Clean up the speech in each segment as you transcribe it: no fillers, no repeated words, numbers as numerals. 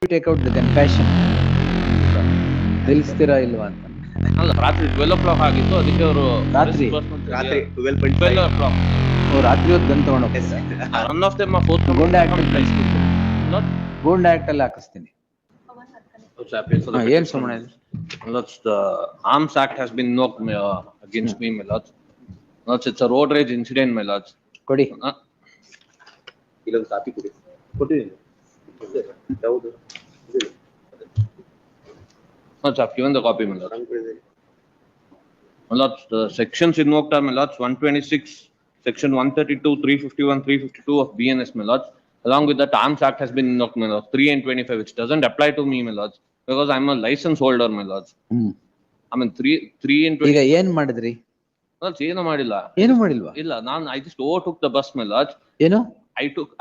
Take out the confession ನಿಲ್ಲಿಸ್ತೀರಾ ಇಲ್ವಾ ಅಂತ. ಅಲ್ಲ, ರಾತ್ರಿ 12 o'clock ಆಗಿತ್ತು, ಅದಕ್ಕೆ ಅವರು ರಾತ್ರಿ 12 o'clock. ರಾತ್ರಿ ಹೊತ್ತು ಗನ್ ತಗೊಂಡು None of them are forthcoming. Gold act Not gold act ಅಲ್ಲಿ ಹಾಕಿಸ್ತೀನಿ. ಏನ್ ಸುಮ್ಮನೆ the Arms Act has been invoked against me, my lords. It's a road rage incident, my lords. ಕೊಡಿ. ಇಲ್ಲೊಂದು ಕಾಪಿ ಕೊಡಿ. ಕೊಟ್ಟಿದ್ದೀನಿ. ಯಾವುದು? I've given the copy, my lord. My lords, the sections invoked are, my lords, 126, section 132, 351, 352 of BNS, my lords. Along with that, Arms Act has been invoked, my lords, 3 and 25, which doesn't apply to me, my lords, because I'm a license holder, my lords. I mean, 3 and 20. ಈಗ ಏನ್ ಮಾಡಿದ್ರಿ? ಏನು ಮಾಡಿಲ್ಲ. ಏನು ಮಾಡಿಲ್ವಾ? ಇಲ್ಲ, I just overtook the bus, my lords. ಏನು?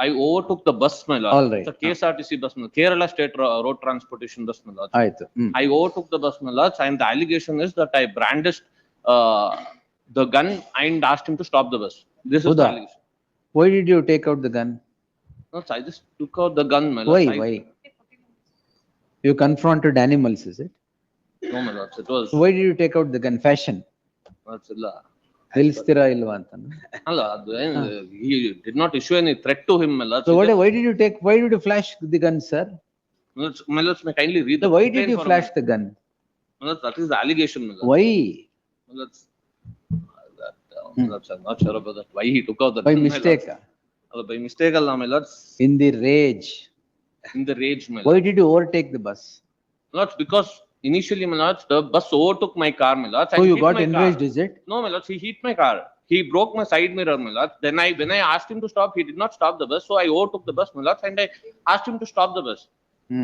I overtook the bus, my lord. All right. It's a KSRTC bus, my lord. Kerala State Road Transportation bus, my lord. ಆಯ್ತು. I overtook the bus, my lord, and the allegation is that I brandished the gun and asked him to stop the bus. This is the allegation. Why did you take out the gun? No, I just took out the gun, my lord. Why? You confronted animals, is it? No, my lord. It was. So why did you take out the gun? Fashion. That's illa. ನಿಲ್ಲಿಸ್ತೀರಾ ಇಲ್ವಾ ಅಂತ. ಅಲ್ಲ, ಅದು he did not issue any threat to him, my lord. So why did you flash the gun, sir? My lord, may kindly read the. Why did you flash the gun? My lord, that is the allegation, my lord. Why? My lord, I'm not sure about that. Why he took out the By gun, my mistake? lord. By mistake, Allah, my lord. In the rage. In the rage, my lord. Why did you overtake the bus? My lord, because initially, my lord, the bus overtook my car, my lord. So you got enraged, is it? No, my lord, he hit my car. He broke my side mirror, my lord. Then when I asked him to stop, he did not stop the bus. So I overtook the bus, my lord, and I asked him to stop the bus.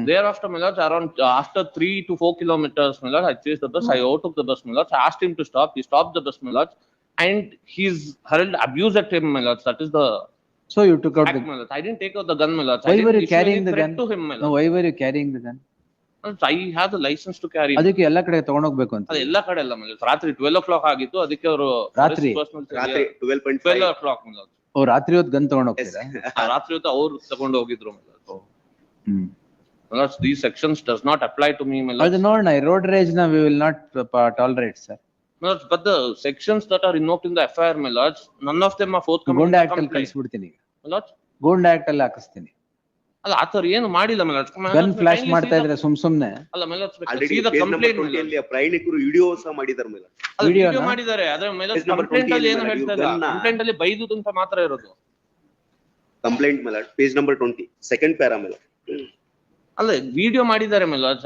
Thereafter, my lord, around after 3 to 4 kilometers, my lord, I chased the bus. I overtook the bus, my lord. I asked him to stop. He stopped the bus, my lord, and he's hurled abuse at him, my lord. That is the. So you took out act, my lord. I didn't take out the gun, my lord. Why were you carrying the gun? To him, my lord. No, why were you carrying the gun? I have the license to carry. ಅದಕ್ಕೆ ಎಲ್ಲ ಕಡೆ ತಗೊಂಡೋಗ್ಬೇಕು ಅಂತ. ಅದು ಎಲ್ಲ ಕಡೆ ಅಲ್ಲ, my lord. ರಾತ್ರಿ 12 o'clock ಆಗಿತ್ತು, ಅದಕ್ಕೆ ಅವರು ರಾತ್ರಿ 12 o'clock, my lord. ಓ, ರಾತ್ರಿ ಹೊತ್ತು ಗನ್ ತಗೊಂಡು ಹೋಗ್ತೀರಾ? ರಾತ್ರಿ ಹೊತ್ತು ಅವ್ರು ತಗೊಂಡು ಹೋಗಿದ್ರು, my lord. My lord, these sections does not apply to me, my lord. ಅದು ನೋಡೋಣ, ರೋಡ್ ರೇಜ್ ನ we will not tolerate, sir. My lord, but the sections that are invoked in the FIR, my lord, none of them are forthcoming. Gold act ಅಲ್ಲಿ ಕಳಿಸ್ಬಿಡ್ತೀನಿ. My lord, gold act ಅಲ್ಲಿ ಹಾಕಿಸ್ತೀನಿ. ಅಲ್ಲ, ಆತರ ಏನು ಮಾಡಿಲ್ಲ, my lord. Gun flash ಮಾಡ್ತಾ ಇದ್ರೆ ಸುಮ್ನೆ. ಅಲ್ಲ, my lord, ಆಲ್ರೆಡಿ ಕಂಪ್ಲೇಂಟ್ ಅಲ್ಲಿ ಪ್ರಯಾಣಿಕರು ವಿಡಿಯೋ ಸಹ ಮಾಡಿದ್ದಾರೆ, my lord. ವಿಡಿಯೋ ಮಾಡಿದ್ದಾರೆ, ಆದ್ರೆ my lord ಕಂಪ್ಲೇಂಟ್ ಅಲ್ಲಿ ಏನು ಹೇಳ್ತಾ ಇಲ್ಲ. ಕಂಪ್ಲೇಂಟ್ ಅಲ್ಲಿ ಬೈದು ಅಂತ ಮಾತ್ರ ಇರೋದು. Complaint, my lord, page number 20 second para, my lord. ಅಲ್ಲ, ವಿಡಿಯೋ ಮಾಡಿದ್ದಾರೆ, my lord.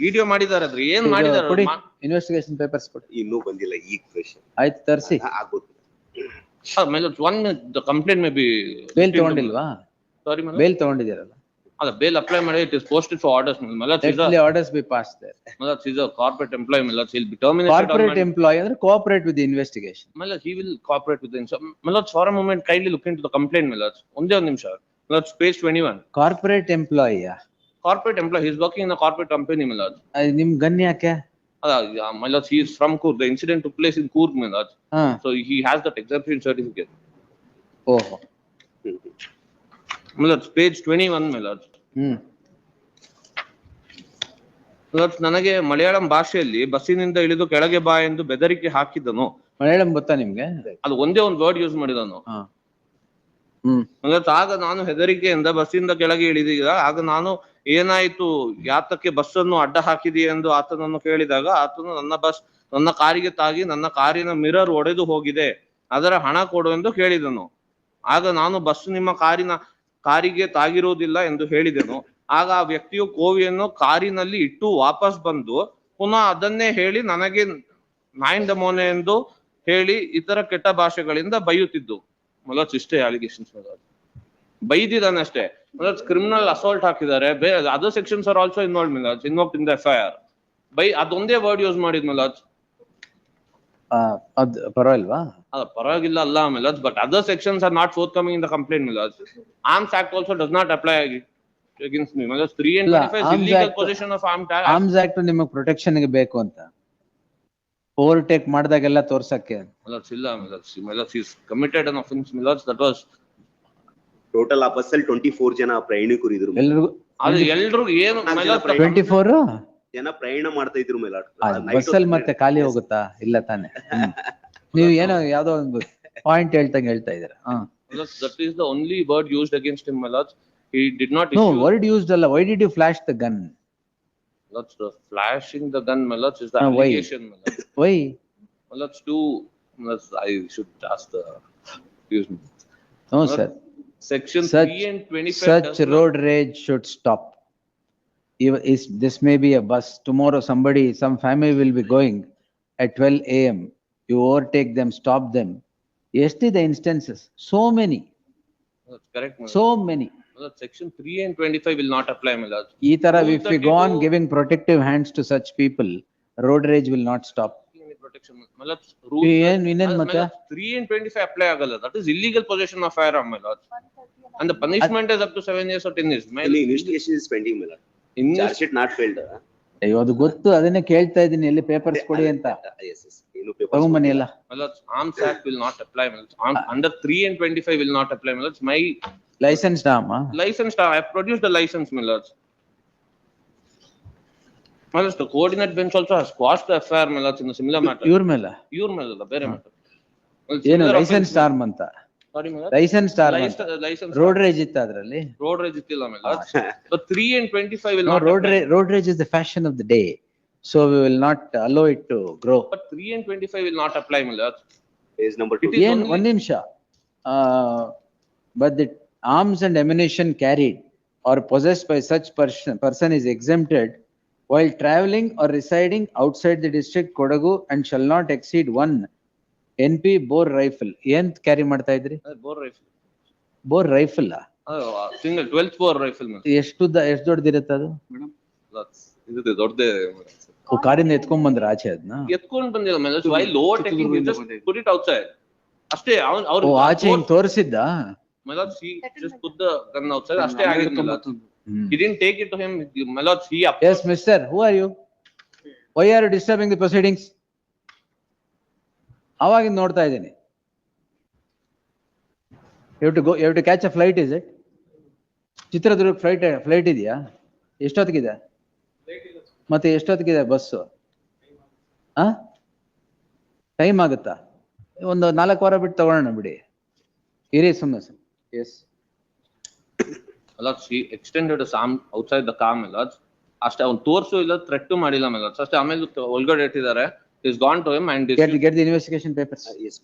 ವಿಡಿಯೋ ಮಾಡಿದ್ದಾರೆ, ಆದ್ರೆ ಏನ್ ಮಾಡಿದ್ದಾರೆ? ಕೊಡಿ, ಇನ್ವೆಸ್ಟಿಗೇಷನ್ ಪೇಪರ್ಸ್ ಕೊಡಿ. ಇನ್ನೂ ಬಂದಿಲ್ಲ ಈ ಕ್ವೆಶ್ಚನ್. ಆಯ್ತು, ತರಿಸಿ. ಆಗೋದು. my lord, one the complaint may be. Bail ತಗೊಂಡಿಲ್ವಾ? Sorry, my lord. ಬೇಲ್ ತಗೊಂಡಿದ್ದೀರಲ್ಲ? ಅಲ್ಲ, ಬೇಲ್ ಅಪ್ಲೈ ಮಾಡಿ, it is posted for orders, my lord. Let the orders be passed there. My lord, he is a corporate employee, my lord. He will be terminated. Corporate employee ಅಂದ್ರೆ cooperate with the investigation. My lord, he will cooperate with the my lord. For a moment, kindly look into the complaint, my lord. ಒಂದೇ ಒಂದು ನಿಮಿಷ. My lord, page 21. Corporate employee. Corporate employee. He is working in a corporate company, my lord. ನಿಮ್ gun ಯಾಕೆ? My lord, he is from Coorg. The incident took place in Coorg, my lord. So he has that exemption certificate. ಓಹೋ. My lord, page 21, my lord. Load, ನನಗೆ ಮಲಯಾಳಂ ಭಾಷೆಯಲ್ಲಿ ಬಸ್ಸಿನಿಂದ ಇಳಿದು ಕೆಳಗೆ ಬಾ ಎಂದು ಬೆದರಿಕೆ ಹಾಕಿದ್ದನು. ಮಲಯಾಳಂ ಗೊತ್ತಾ ನಿಮ್ಗೆ? ಅದು ಒಂದೇ ಒಂದು ವರ್ಡ್ ಯೂಸ್ ಮಾಡಿದನು. ಆಗ ನಾನು ಹೆದರಿಕೆಯಿಂದ ಬಸ್ಸಿಂದ ಕೆಳಗೆ ಇಳಿದಿದ್ದ. ಆಗ ನಾನು ಏನಾಯ್ತು, ಯಾತಕ್ಕೆ ಬಸ್ ಅನ್ನು ಅಡ್ಡ ಹಾಕಿದಿ ಎಂದು ಆತನನ್ನು ಕೇಳಿದಾಗ, ಆತನು ನನ್ನ ಕಾರಿಗೆ ತಾಗಿ ನನ್ನ ಕಾರಿನ ಮಿರರ್ ಒಡೆದು ಹೋಗಿದೆ, ಅದರ ಹಣ ಕೊಡು ಎಂದು ಹೇಳಿದನು. ಆಗ ನಾನು ಬಸ್ ನಿಮ್ಮ ಕಾರಿಗೆ ತಾಗಿರುವುದಿಲ್ಲ ಎಂದು ಹೇಳಿದೆನು. ಆಗ ಆ ವ್ಯಕ್ತಿಯು ಕೋವಿಯನ್ನು ಕಾರಿನಲ್ಲಿ ಇಟ್ಟು ವಾಪಸ್ ಬಂದು ಪುನಃ ಅದನ್ನೇ ಹೇಳಿ ನನಗೆ ನಾಯಿಂದ ಮೋನೆ ಎಂದು ಹೇಳಿ ಇತರ ಕೆಟ್ಟ ಭಾಷೆಗಳಿಂದ ಬೈಯುತ್ತಿದ್ದು. ಇಷ್ಟೇ ಅಲಿಗೇಷನ್ಸ್ ಬೈದಿದ್ದಾನೆ ಅಷ್ಟೇ. ಕ್ರಿಮಿನಲ್ ಅಸಾಲ್ಟ್ ಹಾಕಿದ್ದಾರೆ. Other sections are also involved in the FIR. ಅದೊಂದೇ ವರ್ಡ್ ಯೂಸ್ ಮಾಡಿದ್ ಮಿಲಾಜ್. ಅದ್ ಪರವಾಗಿಲ್ವಾ? ಪರವಾಗಿಲ್ಲ ಅಲ್ಲ my lord, but other sections are not forthcoming in the complaint my lord. Arms Act also does not apply against me. 3 and 25 is illegal possession of armed act. Arms Act ನಿಮಗೆ protection ಗೆ ಬೇಕು ಅಂತ overtake ಮಾಡಿದಾಗೆಲ್ಲ ತೋರ್ಸಕ್ಕೆ. he is committed an offense, that was total ಆ bus ಅಲ್ಲಿ 24 ಜನ ಪ್ರಯಾಣಿಕರು ಇದ್ರು. ಎಲ್ಲರಿಗೂ ಅದು ಎಲ್ರು ಏನು my lords, the 24 ಜನ ಪ್ರಯಾಣ ಮಾಡ್ತಾ ಇದ್ರು ಮೇಲಾಡ್. ಬಸ್ಸಲ್ಲಿ ಮತ್ತೆ ಖಾಲಿ ಹೋಗುತ್ತಾ? ಇಲ್ಲ ತಾನೆ. ನೀವು ಏನೋ ಯಾವ್ದೋ ಒಂದು ಪಾಯಿಂಟ್ ಹೇಳ್ತಾ ಇದೀರ. my lords, that is the only word used against him, my lords. He did not No, issue. word used ಅಲ್ಲ. Why did you flash the gun? Lords, the flashing the gun, my lords, is the Why? allegation, my lords. Why? My lords, my lords, I should ask the, excuse me. No, Lord, sir. Section Such- 3 and 25 Such does not- road rage should stop. This may be a bus. Tomorrow some family will be going at 12 AM. You overtake them, stop them. Yesterday the instances, so many, That's correct, my lords. so many. My lords, section 3 and 25 will not apply, my lords. ಈ ತರ Rule if we go on 32 giving protective hands to such people, road rage will not stop. Any protection, my lords, rule. ಇನ್ನೇನ್ My ಮತ್ತೆ? lords, 3 and 25 apply ಆಗಲ್ಲ. That is illegal possession of firearm, my lords. And the punishment is up to 7 years or 10 years. My ಇಲ್ಲಿ lords, investigation is pending my lord. in- charge sheet not filed. ಅಯ್ಯೋ ಅದು ಗೊತ್ತು, ಅದನ್ನೇ ಕೇಳ್ತಾ ಇದೀನಿ, ಎಲ್ಲಿ papers ಕೊಡಿ ಅಂತ. ಏನು ಪೇಪರ್ ತಗೊಂಬನ್ನಿ ಎಲ್ಲ. My lords, Arms Act will not apply, my lords. Under 3 and 25 will not apply, my lords. My licence ಅಮ್ಮ. license, I have produced the license, my lords. My lords, the coordinate bench also has quashed the FIR, my lords, in a similar matter. ಇವ್ರ ಮೇಲೆ Iವ್ರ ಮೇಲಲ್ಲ, ಬೇರೆ matter. Well, ಏನು similar licence offense- arm ಅಂತ? Sorry, my lord. Licence arm ಅಂತ. License. Road rage ಇತ್ತ ಅದ್ರಲ್ಲಿ? Road rage ಇತ್ತಿಲ್ಲ, my lords. So 3 and 25 will No, not apply. road rage is the fashion of the day, so we will not allow it to grow. But 3 and 25 will not apply, my lords. Page number It 2. is ಏನ್ only- ಒಂದ್ ನಿಮಿಷ. But the arms and ammunition carried or possessed by such person is exempted while traveling or residing outside the district Kodagu and shall not exceed 1 NP bore rifle. ಏನ್ carry ಮಾಡ್ತಾ ಇದ್ರಿ? Bore rifle. Bore rifle? Single 12th bore rifle, my lords. ಎಷ್ಟು ದೊಡ್ಡದಿರುತ್ತೆ ಅದು? Lords, ಇದು ದೊಡ್ಡದೇ. ಓ, ಕಾರಿಂದ ಎತ್ಕೊಂಡ್ ಬಂದ್ರ ಆಚೆ ಅದನ್ನ? ಎತ್ಕೊಂಡ್ ಬಂದಿಲ್ಲ, my lords. While overtaking, he just put it outside. ಅಷ್ಟೇ, ಓ, ಆಚೆ ಹಿಂಗ್ ತೋರಿಸಿದ್ದ? My lords, he just put the gun outside. ಅಷ್ಟೇ ಆಗಿದ್ದು, my lords. He didn't take it to him, my lords. He up. Yes, mister, who are you? Why are you disturbing the proceedings? ಅವಾಗಿಂದ ನೋಡ್ತಾ ಇದ್ದೀನಿ. You have to catch a flight, is it? Chitradurga flight ಇದೆಯಾ? ಎಷ್ಟೊತ್ತಿಗಿದೆ? ಮತ್ತೆ ಎಷ್ಟೊತ್ತಿಗಿದೆ bus? Time ಆಗುತ್ತಾ? ಒಂದು 4 ವಾರ ಬಿಟ್ಟು ತಗೊಳ್ಳೋಣ ಬಿಡಿ. ಇರಿ ಸುಮ್ಮನೆ. S. My lords, he extended his arm outside the car, my lords. ಅಷ್ಟೇ, ಅವ್ನು ತೋರ್ಸು ಇಲ್ಲ, ಥ್ರೆಟ್ ಮಾಡಿಲ್ಲ, my lords. ಅಷ್ಟೇ, ಆಮೇಲೆ ಒಳಗಡೆ ಇಟ್ಟಿದ್ದಾರೆ. He's gone to him and Get the investigation papers. Yes.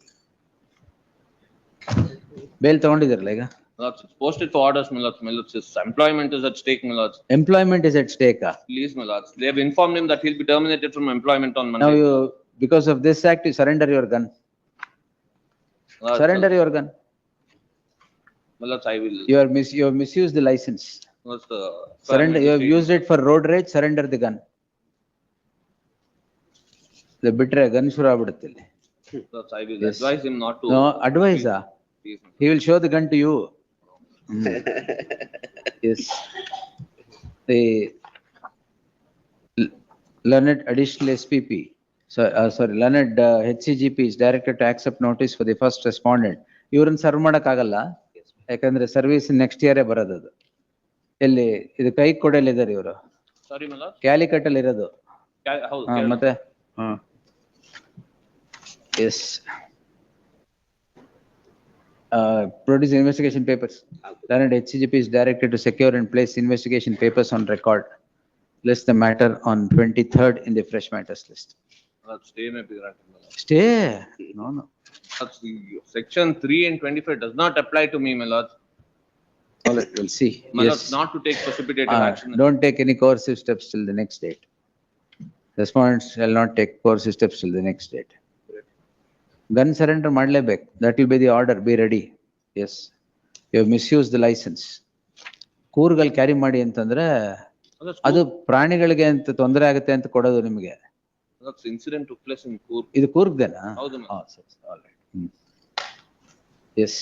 Bail ತಗೊಂಡಿದ್ದೀರಲ್ಲ ಈಗ? my lords, it's posted for orders, my lords. My lords, his employment is at stake, my lords. Employment is at stake. Please, my lords. They have informed him that he'll be terminated from employment on Now Monday. because of this act, you surrender your gun. My lords, Surrender your gun. My lords, I will. You have misused the license. My lords, Surrender, you have used it for road rage, surrender the gun. The bitre gun ಶುರು ಆಗ್ಬಿಡುತ್ತೆ ಇಲ್ಲಿ. My lords, I will Yes. advise him not to. No, advise. Please, my lords. He will show the gun to you. Yes. The learned additional SPP, learned HCGP is directed to accept notice for the first respondent. ಇವ್ರನ್ನ serve ಮಾಡಕ್ ಆಗಲ್ಲ, ಯಾಕಂದ್ರೆ service next ಇಯರೇ ಬರೋದದು. ಎಲ್ಲಿ ಇದು ಕೈ ಕೊಡಲಿದ್ದಾರೆ ಇವರು? Sorry, my lords. Calicut ಅಲ್ಲಿ ಇರೋದು. ಹೌದು, ಮತ್ತೆ S. Produce investigation papers. Learned HCGP is directed to secure and place investigation papers on record. List the matter on 23rd in the fresh matters list. my lords, stay may be granted, my lords. Stay. No. That's the- Section 3 and 25 does not apply to me, my lords. We'll see. My Yes. lords, not to take precipitated action. Don't take any coercive steps till the next date. Respondents shall not take coercive steps till the next date. Gun surrender ಮಾಡ್ಲೇಬೇಕು. That will be the order. Be ready. Yes. You have misused the license. ಕೂರ್ಗಲ್ carry ಮಾಡಿ ಅಂತಂದ್ರೆ My lords, ಅದು ಪ್ರಾಣಿಗಳಿಗೆ ಅಂತ ತೊಂದರೆ ಆಗುತ್ತೆ ಅಂತ ಕೊಡೋದು ನಿಮಗೆ. my lords, incident took place in Coorg. ಇದು ಕೂರ್ಗ್ದೇನಾ? ಹೌದು, ma'am. All right. Yes.